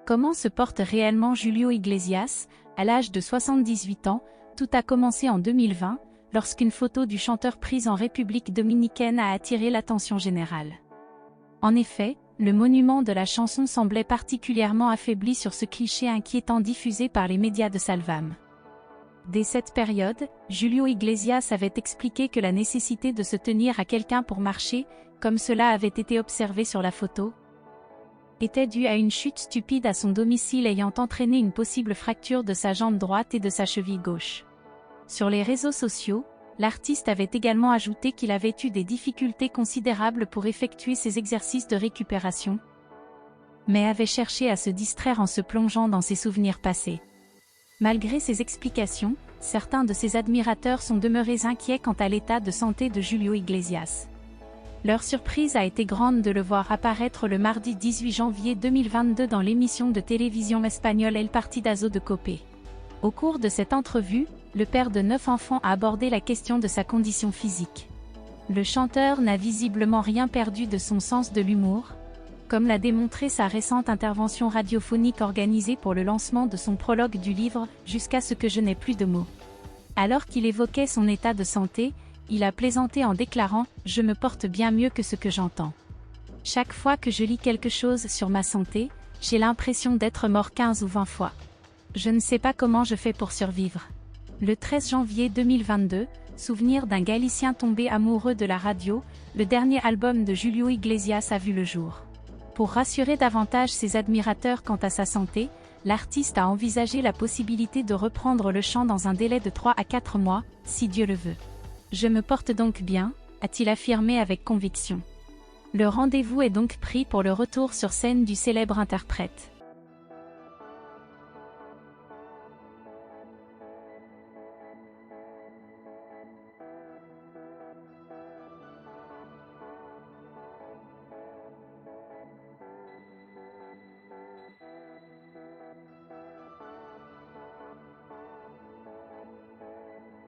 Comment se porte réellement Julio Iglesias? À l'âge de 78 ans, tout a commencé en 2020, lorsqu'une photo du chanteur prise en République dominicaine a attiré l'attention générale. En effet, le monument de la chanson semblait particulièrement affaibli sur ce cliché inquiétant diffusé par les médias de Salvam. Dès cette période, Julio Iglesias avait expliqué que la nécessité de se tenir à quelqu'un pour marcher, comme cela avait été observé sur la photo, était due à une chute stupide à son domicile ayant entraîné une possible fracture de sa jambe droite et de sa cheville gauche. Sur les réseaux sociaux, l'artiste avait également ajouté qu'il avait eu des difficultés considérables pour effectuer ses exercices de récupération, mais avait cherché à se distraire en se plongeant dans ses souvenirs passés. Malgré ces explications, certains de ses admirateurs sont demeurés inquiets quant à l'état de santé de Julio Iglesias. Leur surprise a été grande de le voir apparaître le mardi 18 janvier 2022 dans l'émission de télévision espagnole El Partidazo de Cope. Au cours de cette entrevue, le père de 9 enfants a abordé la question de sa condition physique. Le chanteur n'a visiblement rien perdu de son sens de l'humour, comme l'a démontré sa récente intervention radiophonique organisée pour le lancement de son prologue du livre « Jusqu'à ce que je n'ai plus de mots ». Alors qu'il évoquait son état de santé, il a plaisanté en déclarant « Je me porte bien mieux que ce que j'entends. Chaque fois que je lis quelque chose sur ma santé, j'ai l'impression d'être mort 15 ou 20 fois. Je ne sais pas comment je fais pour survivre. » Le 13 janvier 2022, souvenir d'un Galicien tombé amoureux de la radio, le dernier album de Julio Iglesias a vu le jour. Pour rassurer davantage ses admirateurs quant à sa santé, l'artiste a envisagé la possibilité de reprendre le chant dans un délai de 3 à 4 mois, si Dieu le veut. « Je me porte donc bien », a-t-il affirmé avec conviction. Le rendez-vous est donc pris pour le retour sur scène du célèbre interprète.